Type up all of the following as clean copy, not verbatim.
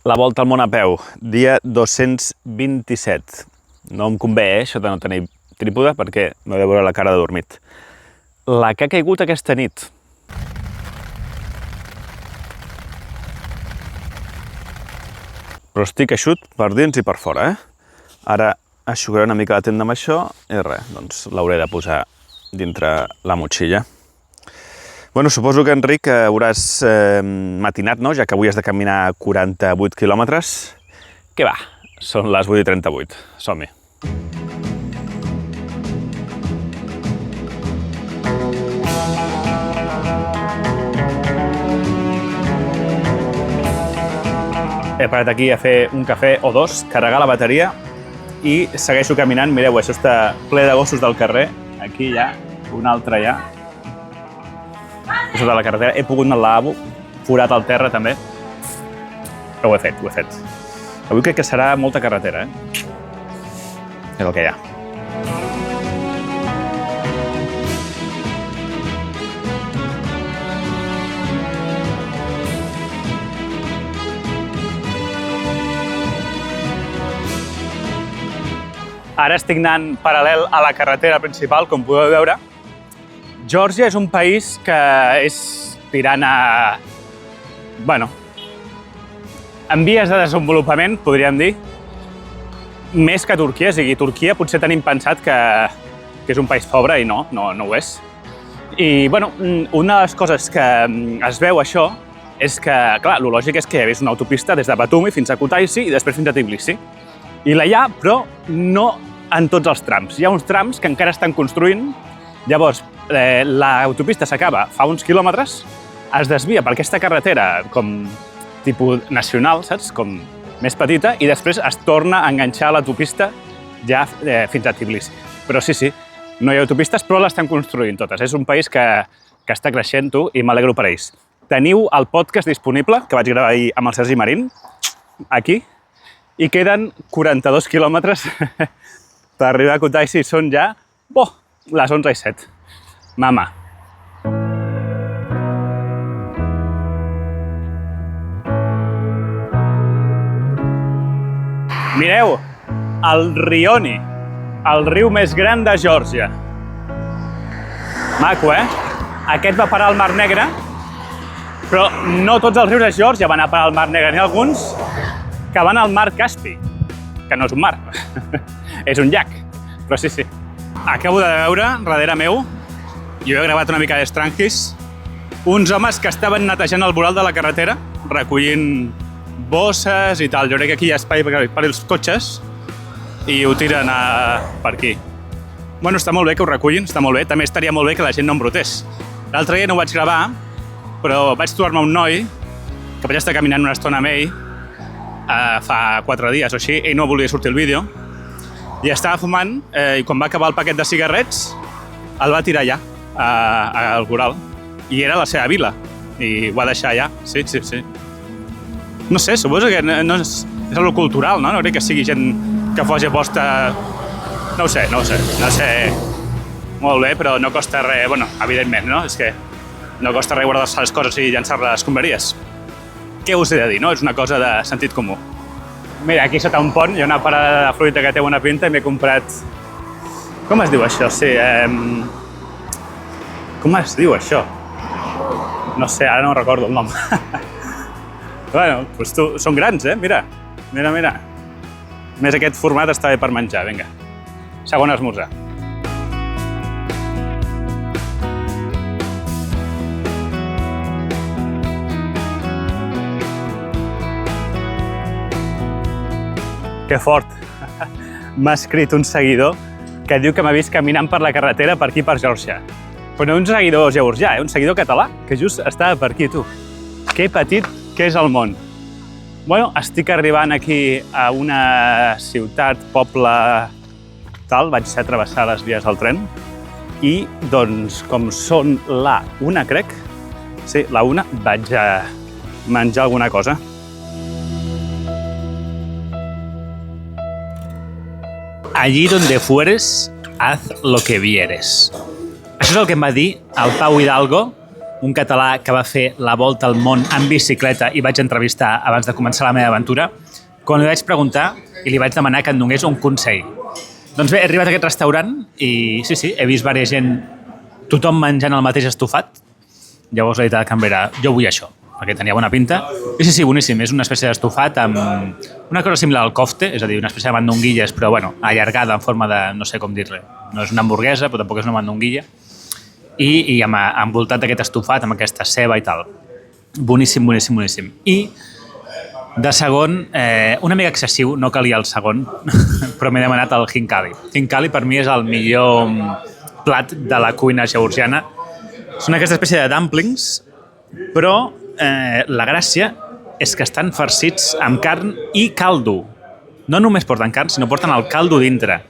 La volta al món a peu, dia 227. No em convé, això de no tenir trípode, perquè no he de veure la cara de dormit. La que ha caigut aquesta nit. Però estic eixut per dins i per fora, Ara eixugaré una mica la tenda amb això i res, doncs l'hauré de posar dintre la motxilla. Bueno, suposo que, Enric, hauràs matinat, no? Ja que avui has de caminar 48 quilòmetres. Què va? Són les 8:38. Som-hi. He parat aquí a fer un cafè o dos, carregar la bateria i segueixo caminant. Mireu, això està ple de gossos del carrer. Aquí hi ha un altre allà. Sota la carretera. He pogut anar al lavabo, forat al terra també. Però ho he fet. Avui crec que serà molta carretera, És el que hi ha. Ara estic anant paral·lel a la carretera principal, com podeu veure. Geòrgia és un país que és tirant a... en vies de desenvolupament, podríem dir, més que Turquia. O sigui, Turquia potser tenim pensat que és un país pobre i no ho és. I, una de les coses que es veu això és que, clar, el lògic és que hi hagués una autopista des de Batumi fins a Kutaisi i després fins a Tbilisi. I la hi ha, però no en tots els trams. Hi ha uns trams que encara estan construint. Llavors, l'autopista s'acaba fa uns quilòmetres, es desvia per aquesta carretera com tipus nacional, saps? Com més petita, i després es torna a enganxar a l'autopista ja fins a Tbilisi. Però sí, no hi ha autopistes, però l'estan construint totes. És un país que està creixent, i m'alegro per ells. Teniu el podcast disponible, que vaig gravar ahir amb el Sergi Marín, aquí, i queden 42 quilòmetres per arribar a Kutaisi. Són ja les 11:07. Mama. Mireu, el Rioni, el riu més gran de Geòrgia. Maco, Aquest va parar al Mar Negre, però no tots els rius de Geòrgia van a parar al Mar Negre. N'hi ha alguns que van al Mar Caspi, que no és un mar, és un llac, però sí. Acabo de veure, darrere meu, jo he gravat una mica d'estrangis, uns homes que estaven netejant el voral de la carretera, recollint bosses i tal. Jo crec que aquí hi ha espai per als cotxes i ho tiren per aquí. Està molt bé que ho recullin, està molt bé. També estaria molt bé que la gent no embrutés. L'altre dia no ho vaig gravar, però vaig trobar-me un noi que vaig estar caminant una estona amb ell fa 4 dies o així. Ell no volia sortir al vídeo i estava fumant, i quan va acabar el paquet de cigarrets el va tirar allà, al voral, i era la seva vila, i ho va deixar allà, sí. No sé, suposo que no és algo cultural, no? No crec que sigui gent que fos aposta... No ho sé. Molt bé, però no costa res, evidentment, no? És que no costa res guardar-se les coses i llançar-les a les escombraries. Què us he de dir, no? És una cosa de sentit comú. Mira, aquí sota un pont hi ha una parada de fruita que té bona pinta i m'he comprat... Com es diu això? Sí, com es diu això? No sé, ara no recordo el nom. Doncs són grans, Mira. Més aquest format està bé per menjar, vinga. Segon esmorzar. Que fort! M'ha escrit un seguidor que diu que m'ha vist caminant per la carretera per aquí, per Geòrgia. Però no un seguidor georgià, un seguidor català, que just estava per aquí, tu. Que petit que és el món. Estic arribant aquí a una ciutat, poble, tal, vaig ser a travessar les vies del tren, i, doncs, com són la 1, crec, sí, la 1, vaig a menjar alguna cosa. Allí donde fueres, haz lo que vieres. Això és el que em va dir el Pau Hidalgo un català que va fer la volta al món en bicicleta i vaig entrevistar abans de començar la meva aventura, quan li vaig preguntar i li vaig demanar que em donés un consell. Doncs bé, he arribat a aquest restaurant i sí, he vist diversa gent, tothom menjant el mateix estofat. Llavors he dit a la cambrera, jo vull això, perquè tenia bona pinta. I sí, boníssim, és una espècie d'estofat amb una cosa similar al kofte, és a dir, una espècie de mandonguilles, però bueno, allargada en forma de, no sé com dir-li, no és una hamburguesa, però tampoc és una mandonguilla, i envoltat d'aquest estofat, amb aquesta ceba i tal. Boníssim. I de segon, una mica excessiu, no calia el segon, però m'he demanat el hinkali. Hinkali per mi és el millor plat de la cuina georgiana. Són aquesta espècie de dumplings, però la gràcia és que estan farcits amb carn i caldo. No només porten carn, sinó porten el caldo dintre.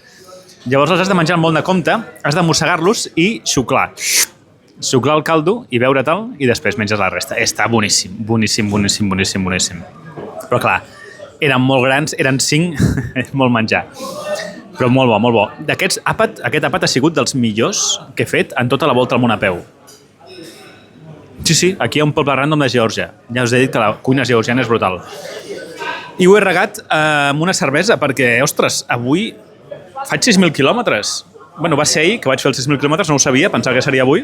Llavors els has de menjar molt de compte, has de mossegar-los i xuclar. Xuclar el caldo i beure tal, i després menges la resta. Està boníssim. Però clar, eren molt grans, eren 5, molt menjar. Però molt bo. Aquest àpat ha sigut dels millors que he fet en tota la volta al món a peu. Sí, aquí hi ha un poble random de Geòrgia. Ja us he dit que la cuina georgiana és brutal. I ho he regat amb una cervesa perquè, ostres, avui faig 6.000 quilòmetres. Bueno, va ser ahir que vaig fer els 6.000 quilòmetres, no ho sabia, pensava que seria avui.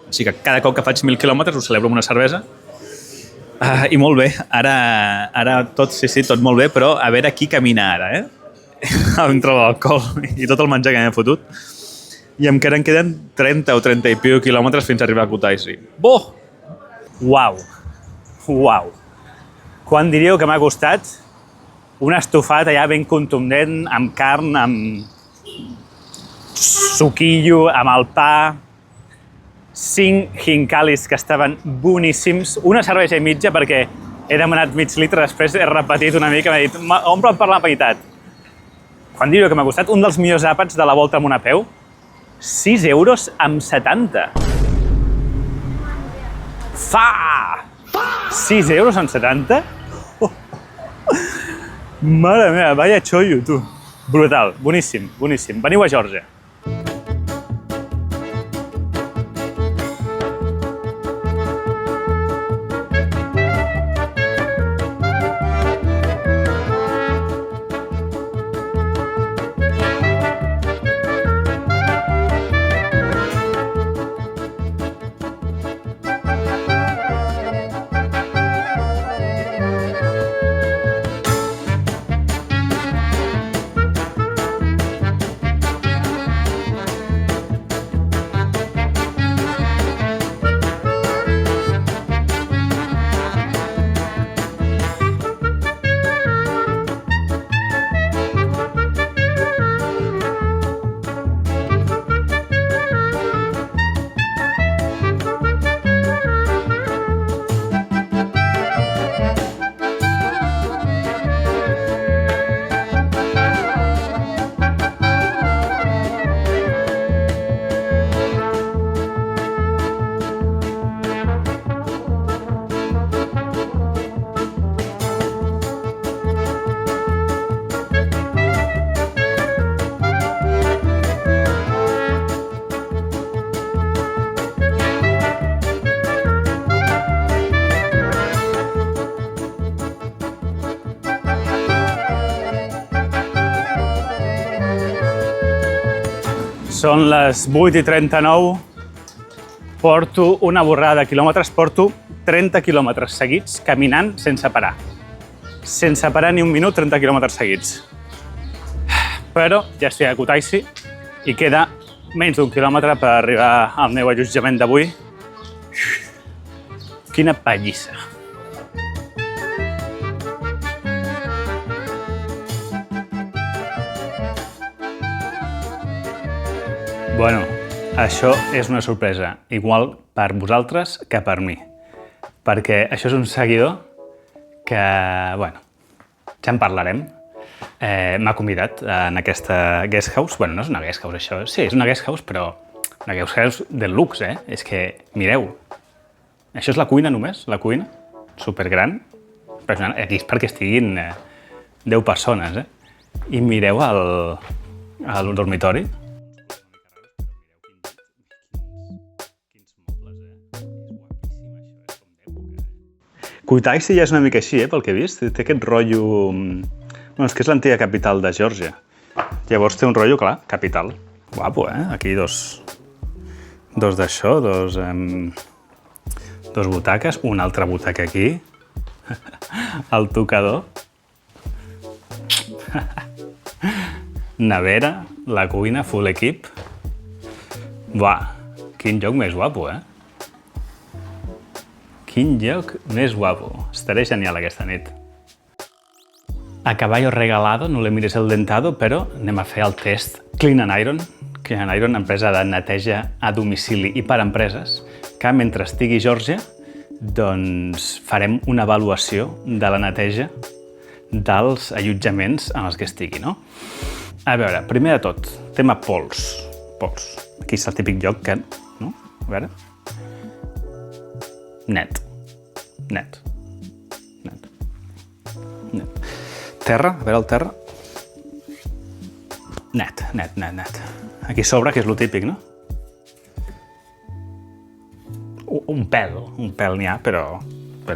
Així que cada cop que faig 1.000 quilòmetres ho celebro amb una cervesa. I molt bé, ara tot molt bé, però a veure qui camina ara, entre l'alcohol i tot el menjar que m'he fotut. I em queden 30 o 30 i piu quilòmetres fins a arribar a Kutaisi. Boh! Uau! Quan diríeu que m'ha costat un estofat allà ben contundent, amb carn, amb suquillo, amb el pa, 5 hinkalis que estaven boníssims, una cervesa i mitja perquè he demanat mig litre, després he repetit una mica, m'ha dit, omple'm per la meitat. Quan diríeu que m'ha costat un dels millors àpats de la volta amb una peu, 6 euros amb 70. Fa! 6 euros amb 70? Mare meva, vaya xollo, tu. Brutal, boníssim. Veniu a Geòrgia. Són les 8:39, porto una borrada de quilòmetres, porto 30 quilòmetres seguits caminant sense parar. Sense parar ni un minut, 30 quilòmetres seguits. Però ja estic a Kutaisi i queda menys d'1 quilòmetre per arribar al meu allotjament d'avui. Quina pallissa! Bueno, això és una sorpresa, igual per vosaltres que per mi. Perquè això és un seguidor que, bueno, ja en parlarem. M'ha convidat en aquesta guest house. Bueno, no és una guest house, això. Sí, és una guest house, però una guest house de luxe, És que, mireu, això és la cuina només, la cuina, supergran. Aquí és perquè estiguin 10 persones, I mireu el dormitori. Kutaisi ja és una mica així, pel que he vist. Té aquest rotllo... Bueno, és que és l'antiga capital de Geòrgia. Llavors té un rotllo, clar, capital. Guapo, Aquí dos d'això, dos butaques, una altra butaca aquí, el tocador, nevera, la cuina, full equip. Buah, quin lloc més guapo, Quin lloc més guapo. Estaré genial aquesta nit. A caballo regalado, no le mires el dentado, però anem a fer el test Clean and Iron. Clean and Iron, empresa de neteja a domicili i per a empreses, que mentre estigui a Geòrgia, doncs farem una avaluació de la neteja dels allotjaments en els que estigui, no? A veure, primer de tot, tema pols. Pols. Aquí és el típic lloc que, no? A veure. Net. Terra, a veure el terra. Net. Aquí a sobre, que és lo típic, no? Un pèl n'hi ha, però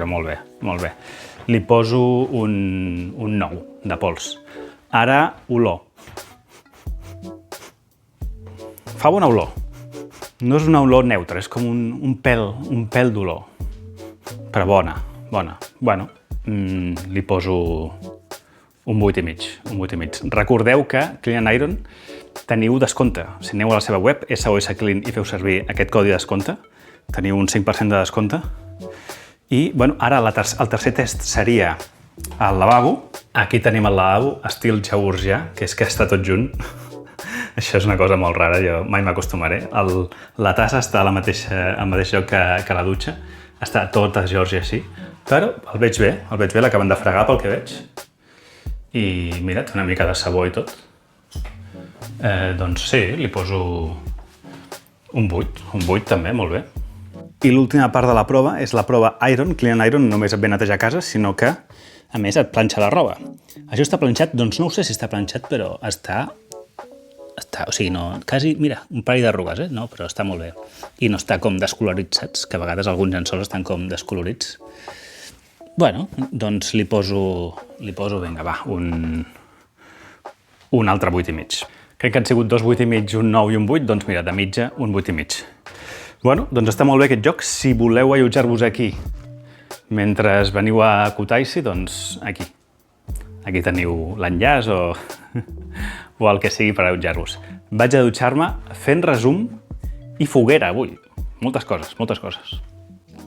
molt bé. Li poso un 9 de pols. Ara, olor. Fa bona olor. No és una olor neutra, és com un pèl d'olor. Però bona. Bueno, li poso un 8,5. Recordeu que Clean and Iron teniu descompte. Si aneu a la seva web, SOS Clean, i feu servir aquest codi de descompte, teniu un 5% de descompte. I, bueno, ara el tercer test seria el lavabo. Aquí tenim el lavabo, estil georgià, que és que està tot junt. Això és una cosa molt rara, jo mai m'acostumaré. La tassa està al mateix lloc que la dutxa. Està tot a Geòrgia així, però el veig bé, l'acaben de fregar pel que veig. I mira, té una mica de sabó i tot. Doncs sí, li poso un 8 també, molt bé. I l'última part de la prova és la prova Iron. Clean Iron no només et ve a netejar a casa, sinó que, a més, et planxa la roba. Això està planxat, doncs no ho sé si està planxat, però està, o sigui, no, quasi, mira, un parell d'arrugues, no, però està molt bé. I no està com descolorit, saps? Que a vegades alguns llençols estan com descolorits. Bueno, doncs li poso, vinga, va, un altre 8,5. Crec que han sigut 2 8,5, un 9 i un 8, doncs mira, de mitja, un 8,5. Bueno, doncs està molt bé aquest joc. Si voleu allotjar-vos aquí mentre veniu a Kutaisi, doncs aquí. Aquí teniu l'enllaç o el que sigui per allotjar-vos. Vaig a dutxar-me fent resum i foguera avui. Moltes coses.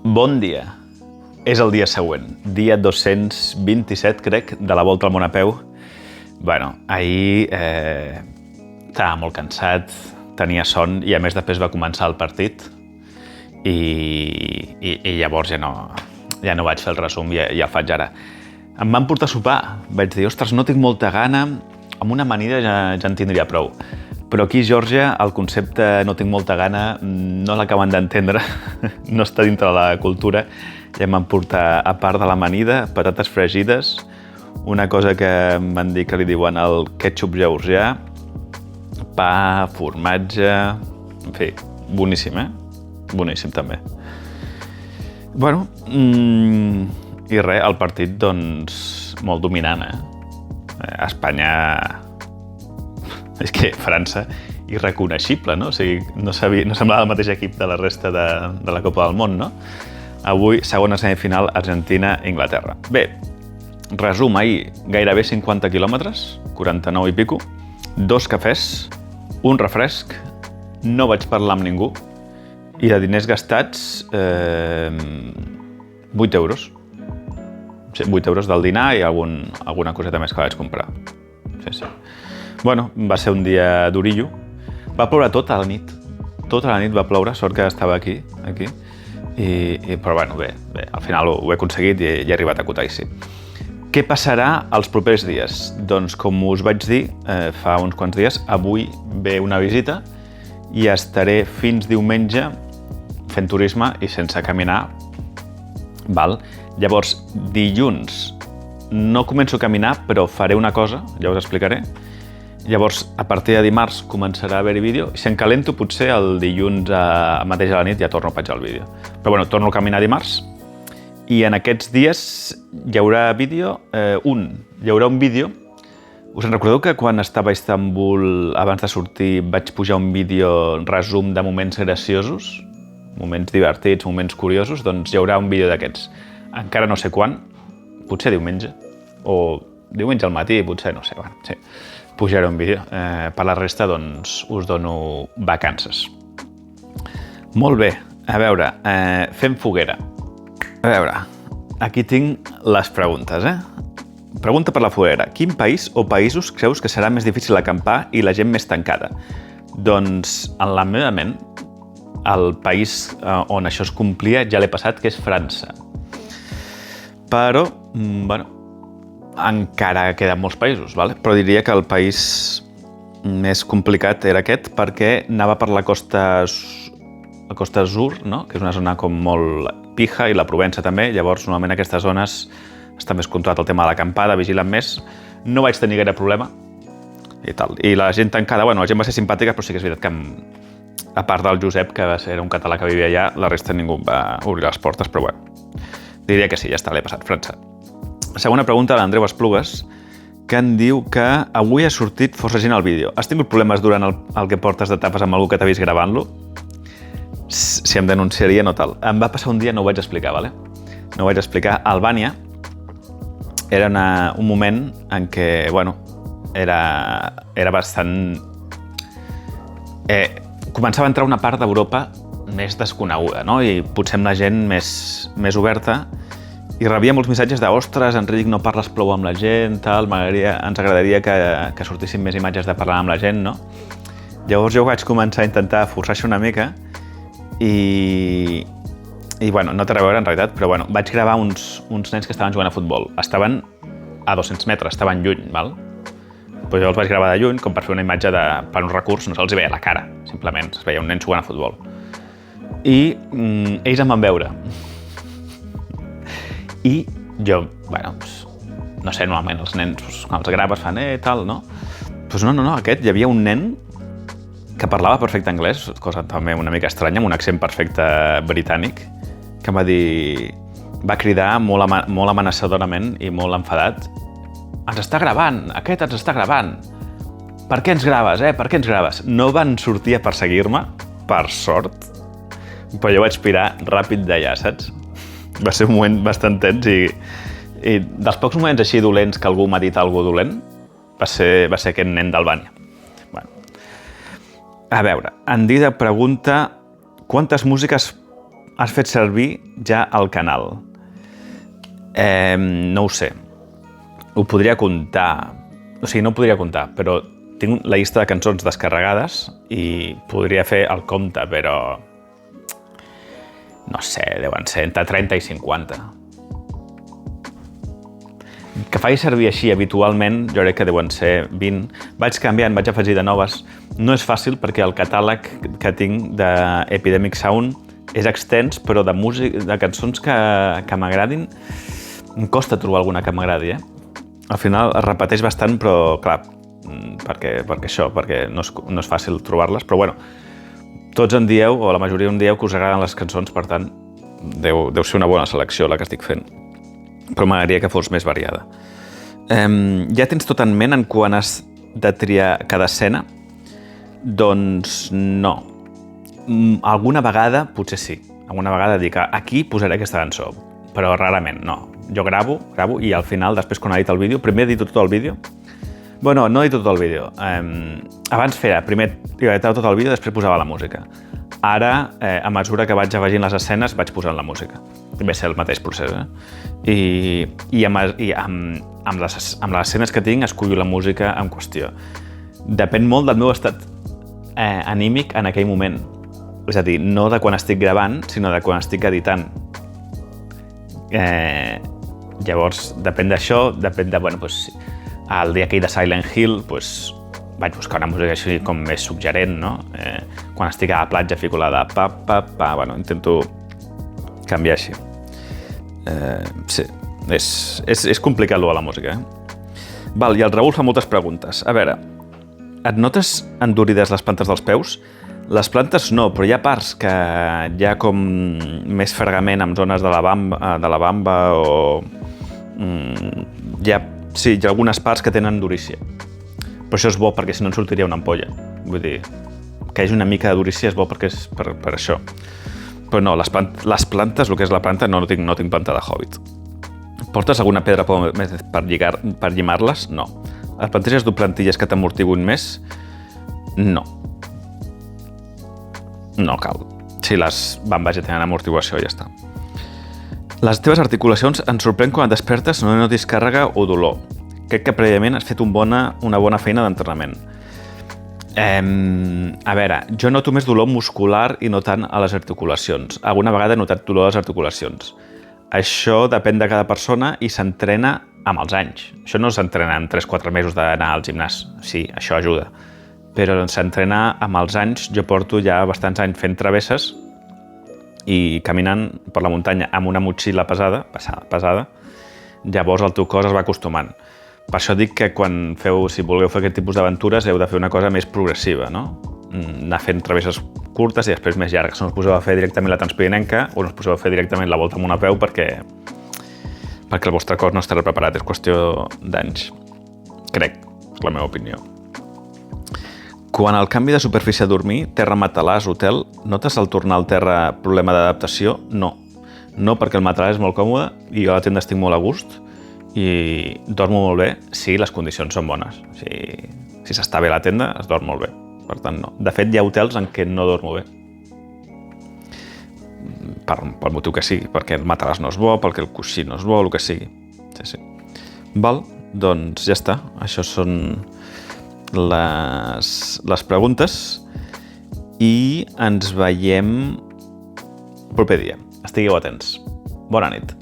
Bon dia. És el dia següent, dia 227, crec, de la Volta al Món a peu. Bueno, ahir estava molt cansat, tenia son i a més després va començar el partit i llavors ja no vaig fer el resum i ja el faig ara. Em van portar a sopar, vaig dir, ostres, no tinc molta gana, amb una amanida ja en tindria prou. Però aquí a Geòrgia el concepte no tinc molta gana no l'acaben d'entendre, no està dintre de la cultura. Ja em van portar, a part de l'amanida, patates fregides, una cosa que em van dir que li diuen el ketchup georgià, pa, formatge... En fi, boníssim, Boníssim, també. Bueno, i res, el partit, doncs, molt dominant, Espanya... És que França, irreconeixible, no? O sigui, no semblava el mateix equip de la resta de la Copa del Món, no? Avui, segona semifinal, Argentina-Inglaterra. Bé, resum, ahir, gairebé 50 quilòmetres, 49 i pico, 2 cafès, un refresc, no vaig parlar amb ningú, i de diners gastats, 8 euros. Sí, 8 euros del dinar i alguna coseta més que vaig comprar. Sí. Bueno, va ser un dia d'orillo. Va ploure tota la nit. Tota la nit va ploure, sort que estava aquí. Però bueno, bé, al final ho he aconseguit i he arribat a Kutaisi. Què passarà els propers dies? Doncs, com us vaig dir fa uns quants dies, avui ve una visita i estaré fins diumenge fent turisme i sense caminar. Llavors, dilluns no començo a caminar, però faré una cosa, ja us explicaré. Llavors, a partir de dimarts començarà a haver-hi vídeo i si em calento, potser el dilluns mateix a la nit ja torno a penjar el vídeo. Però bueno, torno a caminar dimarts I en aquests dies hi haurà vídeo, hi haurà un vídeo. Us en recordeu que quan estava a Istanbul, abans de sortir, vaig pujar un vídeo resum de moments graciosos, moments divertits, moments curiosos? Doncs hi haurà un vídeo d'aquests. Encara no sé quan, potser diumenge, o diumenge al matí, potser, no sé, bueno, sí. Pujaré un vídeo. Per la resta, doncs, us dono vacances. Molt bé, a veure, fem foguera. A veure, aquí tinc les preguntes, Pregunta per la foguera. Quin país o països creus que serà més difícil acampar i la gent més tancada? Doncs, en la meva ment, el país on això es complia ja l'he passat, que és França. Però, bueno, encara queden molts països, vale? Però diria que el país més complicat era aquest perquè anava per la Costa Azur, no? Que és una zona com molt pija, i la Provença també. Llavors, normalment aquestes zones està més controlat el tema de l'acampada, vigilen més. No vaig tenir gaire problema i tal. I la gent tancada, bueno, la gent va ser simpàtica, però sí que és veritat que, a part del Josep, que era un català que vivia allà, la resta ningú va obrir les portes, però bueno, diria que sí, ja està, l'he passat, França. Segona pregunta de l'Andreu Esplugues, que em diu que avui ha sortit força gent al vídeo. Has tingut problemes durant el que portes d'etapes amb algú que t'ha vist gravant-lo? Si em denunciaria, no tal. Em va passar un dia, no ho vaig explicar, vale? No ho vaig explicar. A Albània era un moment en què, bueno, era bastant... Començava a entrar una part d'Europa més desconeguda, no? I potser amb la gent més oberta, i rebia molts missatges de «Ostres, Enric, no parles prou amb la gent, tal, ens agradaria que sortissin més imatges de parlar amb la gent», no? Llavors jo vaig començar a intentar forçar-se una mica i bueno, no té res a veure en realitat, però bueno, vaig gravar uns nens que estaven jugant a futbol. Estaven a 200 metres, estaven lluny, val? Pues jo els vaig gravar de lluny, com per fer una imatge per un recurs, no se'ls veia la cara, simplement, es veia un nen jugant a futbol. I ells em van veure. I jo, bueno, no sé, normalment els nens, quan els graves fan tal, no? Doncs no, aquest, hi havia un nen que parlava perfecte anglès, cosa també una mica estranya, amb un accent perfecte britànic, que em va dir... Va cridar molt amenaçadorament i molt enfadat. «Ens està gravant! Aquest ens està gravant! Per què ens graves, Per què ens graves?» No van sortir a perseguir-me, per sort, però jo vaig pirar ràpid d'allà, saps? Va ser un moment bastant tens i dels pocs moments així dolents que algú m'ha dit alguna cosa dolent va ser aquest nen d'Albània. Bueno. A veure, en Dida pregunta quantes músiques has fet servir ja al canal? No ho sé. Ho podria comptar. O sigui, no ho podria comptar, però tinc la llista de cançons descarregades i podria fer el compte, però... No sé, deuen ser entre 30 i 50. Que faci servir així habitualment, jo crec que deuen ser 20. Vaig canviant, vaig afegir de noves. No és fàcil perquè el catàleg que tinc d'Epidemic Sound és extens, però de cançons que m'agradin, em costa trobar alguna que m'agradi, Al final es repeteix bastant, però clar, perquè no és fàcil trobar-les, però bueno, tots en dieu, o la majoria en dieu, que us agraden les cançons, per tant, deu ser una bona selecció la que estic fent. Però m'agradaria que fos més variada. Ja tens tot en ment en quan has de triar cada escena? Doncs no. Alguna vegada, potser sí. Alguna vegada dic, aquí posaré aquesta cançó, però rarament, no. Jo gravo i al final, després quan edito el vídeo, primer edito tot el vídeo. Bueno, no edito tot el vídeo. Abans primer editava tot el vídeo, després posava la música. Ara, a mesura que vaig afegint les escenes, vaig posant la música. Ve ser el mateix procés, I amb les escenes que tinc, escullo la música en qüestió. Depèn molt del meu estat anímic en aquell moment. És a dir, no de quan estic gravant, sinó de quan estic editant. Llavors, depèn d'això, depèn de, el dia aquell de Silent Hill, vaig buscar una música així com més suggerent, no? Quan estic a la platja fico la de pa, intento canviar així. Sí, és complicat allò de la música, Val, i el Raül fa moltes preguntes. A veure, et notes endurides les plantes dels peus? Les plantes no, però hi ha parts que hi ha com més fregament en zones de la bamba o... hi ha algunes parts que tenen durícia. Però això és bo perquè si no en sortiria una ampolla. Vull dir, que hi hagi una mica de durícia és bo perquè és per això. Però no, les plantes, el que és la planta, no tinc planta de Hobbit. Portes alguna pedra per llimar-les? No. Les plantilles dur plantilles que t'amortiguin més? No. No cal. Si les bambes ja tenen amortiguació, ja està. Les teves articulacions ens sorprèn quan et despertes no notis càrrega o dolor. Crec que prèviament has fet una bona feina d'entrenament. A veure, jo noto més dolor muscular i no tant a les articulacions. Alguna vegada he notat dolor a les articulacions. Això depèn de cada persona i s'entrena amb els anys. Això no s'entrena en 3-4 mesos d'anar al gimnàs. Sí, això ajuda. Però s'entrena amb els anys. Jo porto ja bastants anys fent travesses i caminant per la muntanya amb una motxilla pesada, llavors el teu cos es va acostumant. Per això dic que si voleu fer aquest tipus d'aventures heu de fer una cosa més progressiva, no? Anar fent travesses curtes i després més llargues. No us poseu a fer directament la Transpirinenca o no us poseu a fer directament la Volta amb una peu perquè el vostre cos no estarà preparat. És qüestió d'anys. Crec, és la meva opinió. Quan el canvi de superfície a dormir, terra, matalàs, hotel, notes al tornar al terra problema d'adaptació? No. No, perquè el matalàs és molt còmode i jo a la tenda estic molt a gust i dormo molt bé si les condicions són bones. Si s'està bé a la tenda, es dorm molt bé. Per tant, no. De fet, hi ha hotels en què no dormo bé. Pel motiu que sigui, perquè el matalàs no és bo, perquè el coixí no és bo, el que sigui. Sí. Val, doncs ja està. Això són les preguntes i ens veiem el proper dia. Estigueu atents. Bona nit.